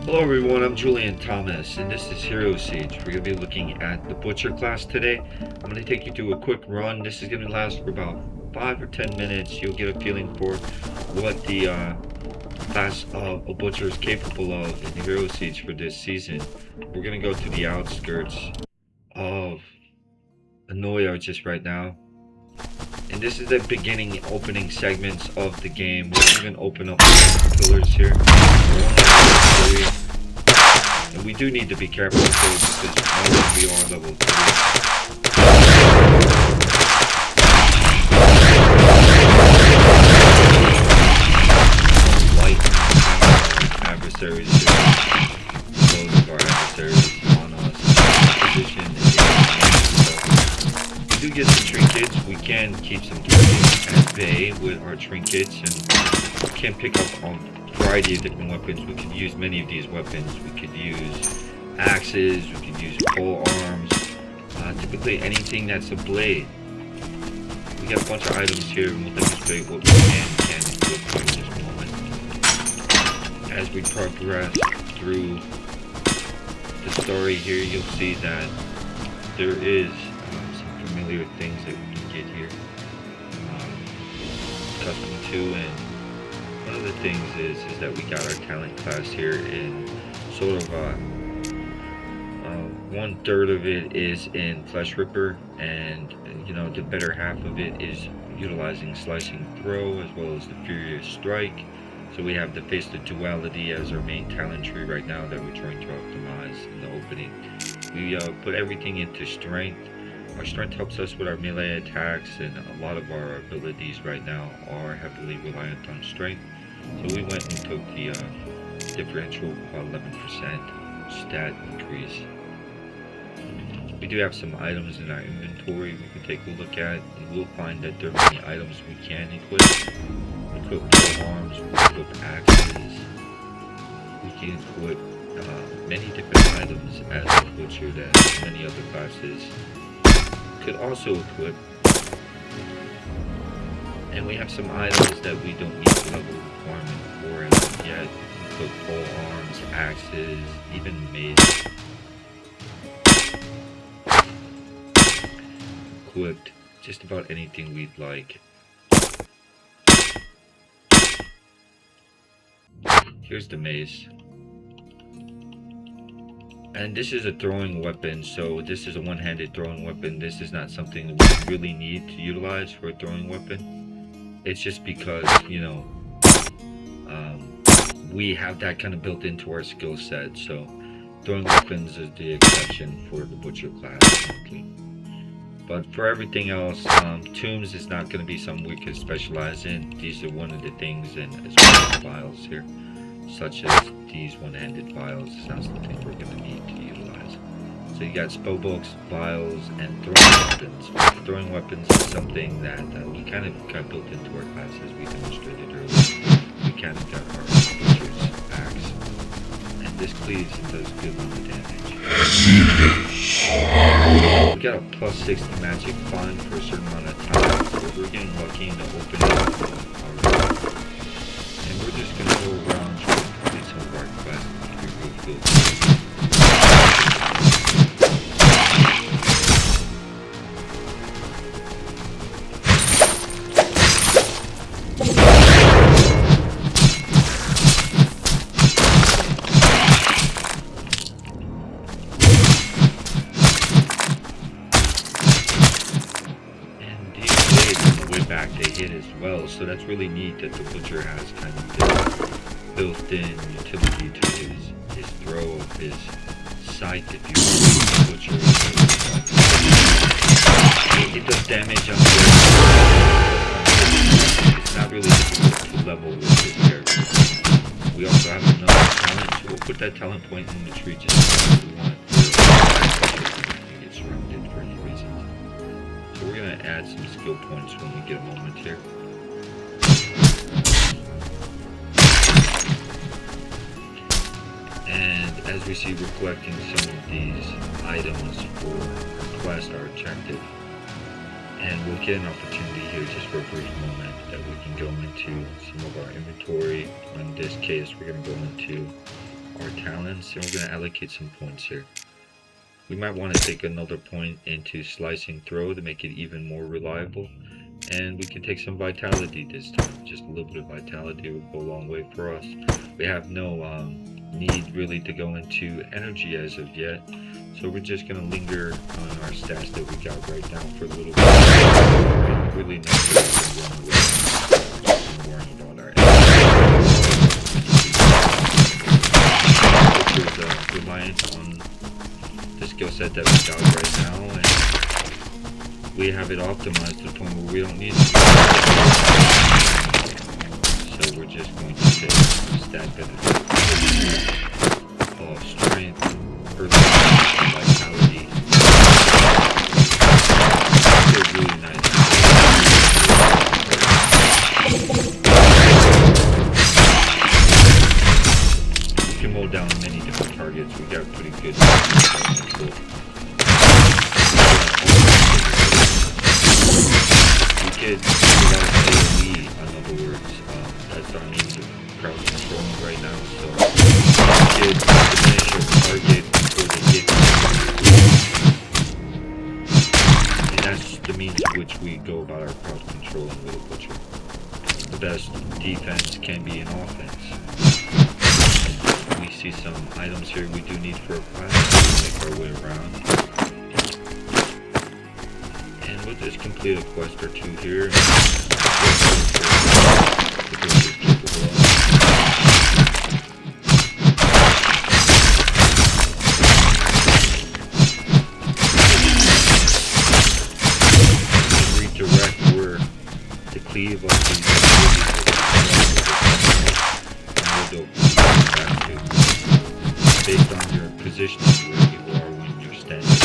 Hello everyone, I'm Julian Thomas, and this is Hero Siege. We're going to be looking at the Butcher class today. I'm going to take you through a quick run. This is going to last for about 5 or 10 minutes. You'll get a feeling for what the class of a Butcher is capable of in Hero Siege for this season. We're going to go to the outskirts of Inoya just right now. And this is the beginning opening segments of the game. We're going to open up the pillars here. And we do need to be careful with those because we are level 3. Light adversaries, those of our adversaries on us position. We do get some trinkets. We can keep some targets at bay with our trinkets, and we can pick up on variety of different weapons. We could use many of these weapons. We could use axes, we could use pole arms, typically anything that's a blade. We got a bunch of items here, and we'll demonstrate what we can equip in just a moment. As we progress through the story here, you'll see that there is some familiar things that we can get here, accustomed to, and one of the things is that we got our talent class here in sort of 1/3 of it is in Flesh Ripper, and you know, the better half of it is utilizing Slicing Throw as well as the Furious Strike. So we have the Face the Duality as our main talent tree right now that we're trying to optimize in the opening. We put everything into Strength. Our strength helps us with our melee attacks, and a lot of our abilities right now are heavily reliant on strength. So we went and took the differential about 11% stat increase. We do have some items in our inventory we can take a look at, and we'll find that there are many items we can equip. Equip pole arms, we can equip axes, we can equip many different items as a butcher that many other classes could also equip. And we have some items that we don't meet the level requirement for as of yet. We equip pole arms, axes, even mace. Equipped just about anything we'd like. Here's the mace. And this is a throwing weapon, so this is a one-handed throwing weapon. This is not something that we really need to utilize for a throwing weapon. It's just because, you know, we have that kind of built into our skill set. So throwing weapons is the exception for the Butcher class. But for everything else, tombs is not going to be something we can specialize in. These are one of the things, and as well as vials here, such as these one-handed vials, is not something we're going to need to utilize. So you got spell books, vials, and throwing weapons. Throwing weapons is something that we kind of got built into our class, as we demonstrated earlier. We kind of got our butcher's axe, and this cleaves and does a good amount of damage. We got a plus 60 magic find for a certain amount of time, so we're getting lucky in the opening already. And we're just going to go around trying to complete some of our quests. Good. Back they hit as well, so that's really neat that the Butcher has kind of this built-in utility to his throw of his sight, if you will. The Butcher it does damage on the it's not really difficult to level with this character. We also have another talent, so we'll put that talent point in the tree just as we want to get surrounded for any reasons. So we're going to add some skill points when we get a moment here. And as we see, we're collecting some of these items for quest, our objective. And we'll get an opportunity here just for a brief moment that we can go into some of our inventory. In this case, we're going to go into our talents, and we're going to allocate some points here. We might want to take another point into slicing throw to make it even more reliable. And we can take some vitality this time. Just a little bit of vitality will go a long way for us. We have no need really to go into energy as of yet. So we're just going to linger on our stats that we got right now for a little bit. Really not worrying about our energy. Which is reliant on the skill set that we got right now, and we have it optimized to the point where we don't need it. So we're just going to take stat benefit of strength, vitality. They're really nice. We can mow down many different targets. We got pretty good control. We could do a lot of AoE, in other words. That's our means of crowd controlling right now. So we could diminish our target before they get to. And that's the means of which we go about our crowd controlling with a butcher. The best defense can be an offense. We see some items here we do need for a class, so we'll make our way around. And we'll just complete a quest or two here. Redirect where to cleave on these based on your position where you are when you're standing.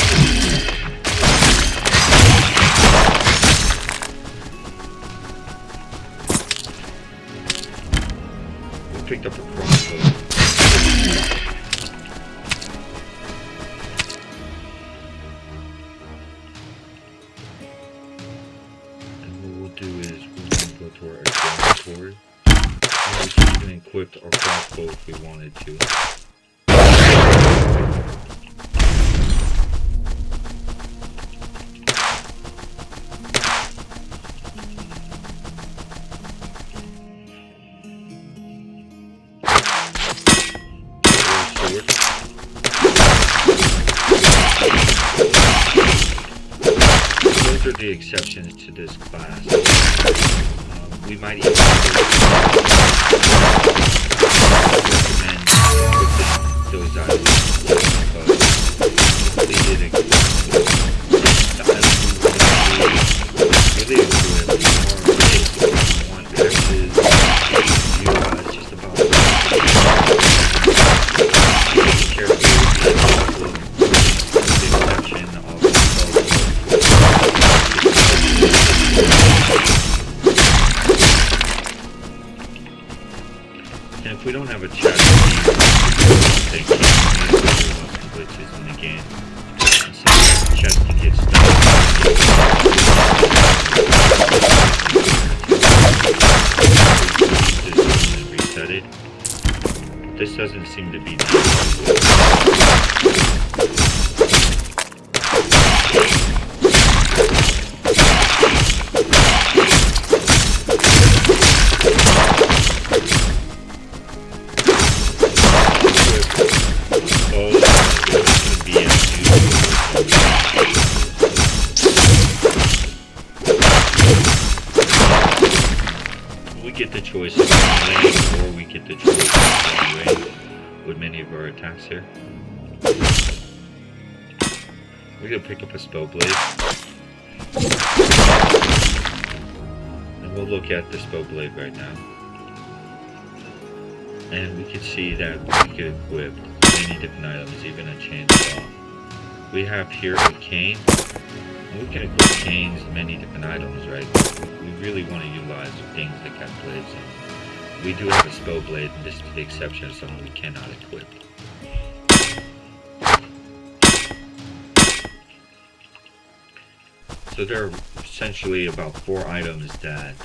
We picked up a crossbow. And what we'll do is we're going to go to our inventory. And we can even equip our crossbow if we wanted to. Those are the exceptions to this class. We might even recommend equipping those items completed really one axes, just about taking care of the exception of and if we don't have a chest, they keep glitches in the game. And so the chest can get stuck. Reset it. This doesn't seem to be the we get the choice of lane, or we get the choice of long range with many of our attacks here. We're gonna pick up a spell blade. And we'll look at the spell blade right now. And we can see that we could equip many different items, even a chainsaw. We have here a cane. We can equip canes, many different items, right? We really want to utilize things that got blades on. We do have a spell blade, and this is the exception of something we cannot equip. So there are essentially about 4 items that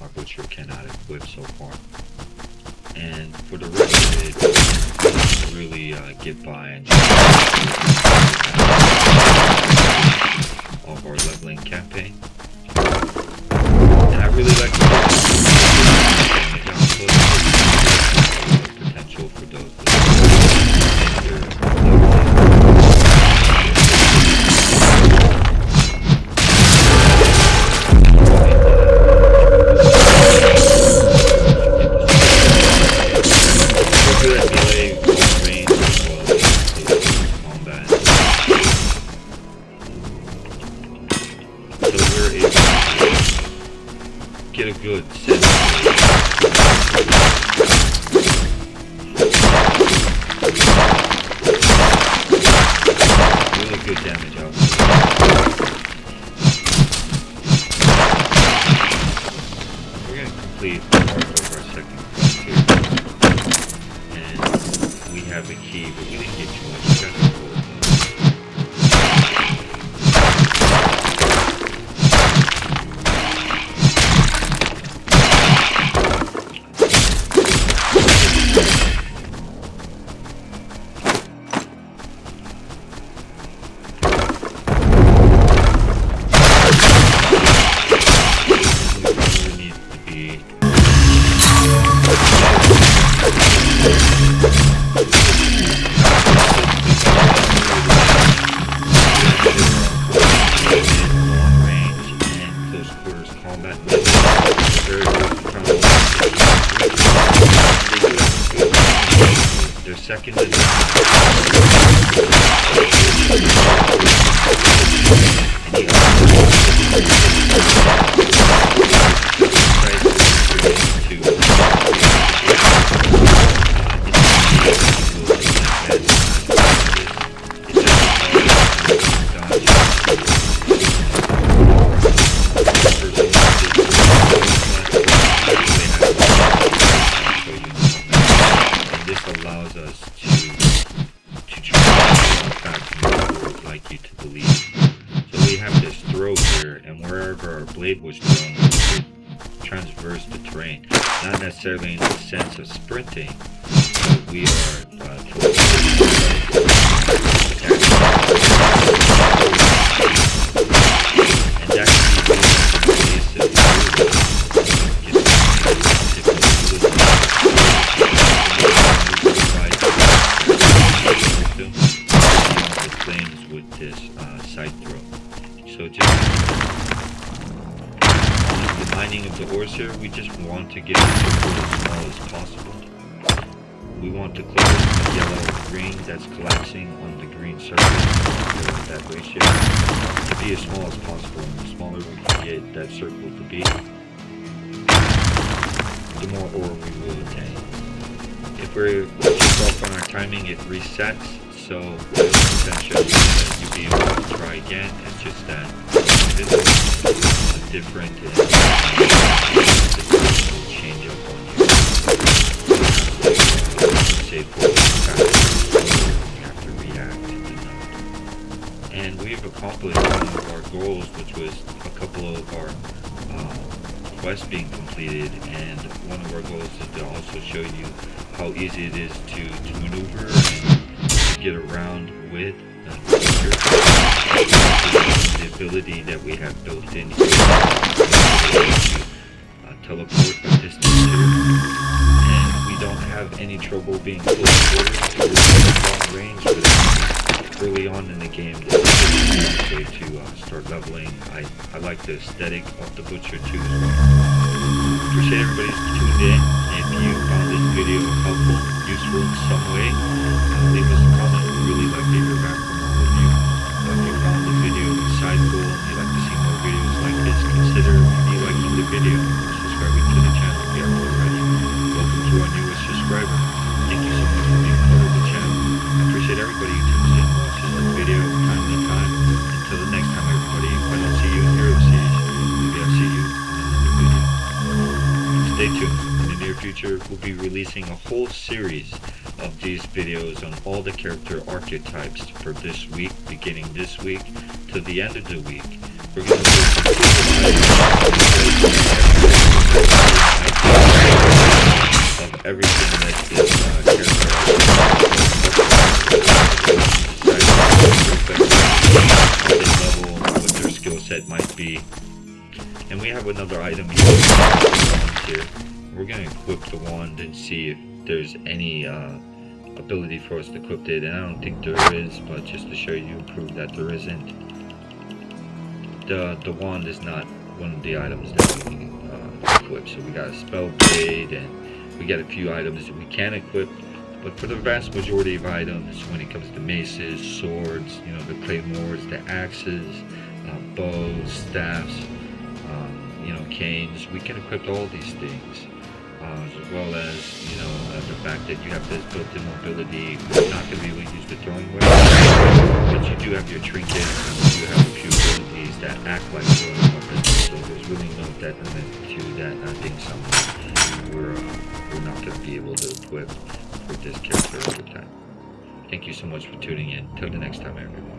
our butcher cannot equip so far. and for the rest of it, really get by and of our leveling campaign. And I really like the potential for those get a good sense really good damage out. We're going to complete part of our second quest here, and we have a key, but we didn't get too much credit for it. Second is allows us to try like you to believe. So we have this throw here, and wherever our blade was thrown, it transverse the terrain. Not necessarily in the sense of sprinting, but we are and that can be with this side throw. So just the mining of the ores here, we just want to get the circle as small as possible. We want to close the yellow green that's collapsing on the green surface, that ratio, to be as small as possible. And the smaller we can get that circle to be, the more ore we will attain. If we're just off on our timing, it resets. So there's potential that you'll be able to try again. It's just that this is different and will change up on you. Say you have to react to the node. And we've accomplished one of our goals, which was a couple of our quests being completed, and one of our goals is to also show you how easy it is to maneuver and get around with the ability that we have built in here to teleport a distance here, and we don't have any trouble being close quarters or long range, but early on in the game this is a way to start leveling. I like the aesthetic of the butcher too as well. Appreciate everybody's tuned in. If you found this video helpful, useful in some way, leave us a comment. We'd really like to hear back from all of you. If you found the video insightful and you'd like to see more videos like this, consider maybe liking the video or subscribing to the channel if you haven't already. Welcome to our newest subscriber. Thank you so much for being part of the channel. I appreciate everybody who tunes in and watches this video time to time. Until the next time, everybody, if I don't see you in Hero Series, maybe I'll see you in another video. Stay tuned. In the near future, we'll be releasing a whole series of these videos on all the character archetypes for this week, beginning this week to the end of the week. We're going to of everything that is level, what their skill set might be. And we have another item here. We're going to equip the wand and see if there's any ability for us to equip it, and I don't think there is, but just to show you, prove that there isn't. The wand is not one of the items that we can equip. So we got a spell blade, and we got a few items that we can equip. But for the vast majority of items, when it comes to maces, swords, you know, the claymores, the axes, bows, staffs, you know, canes, we can equip all these things. As well as, you know, the fact that you have this built-in mobility. We're not going to be able to use the throwing weapon, but you do have your trinkets, and you do have a few abilities that act like throwing weapons. So there's really no detriment to that. I think something we're not going to be able to equip for this character over time. Thank you so much for tuning in. Till the next time, everyone.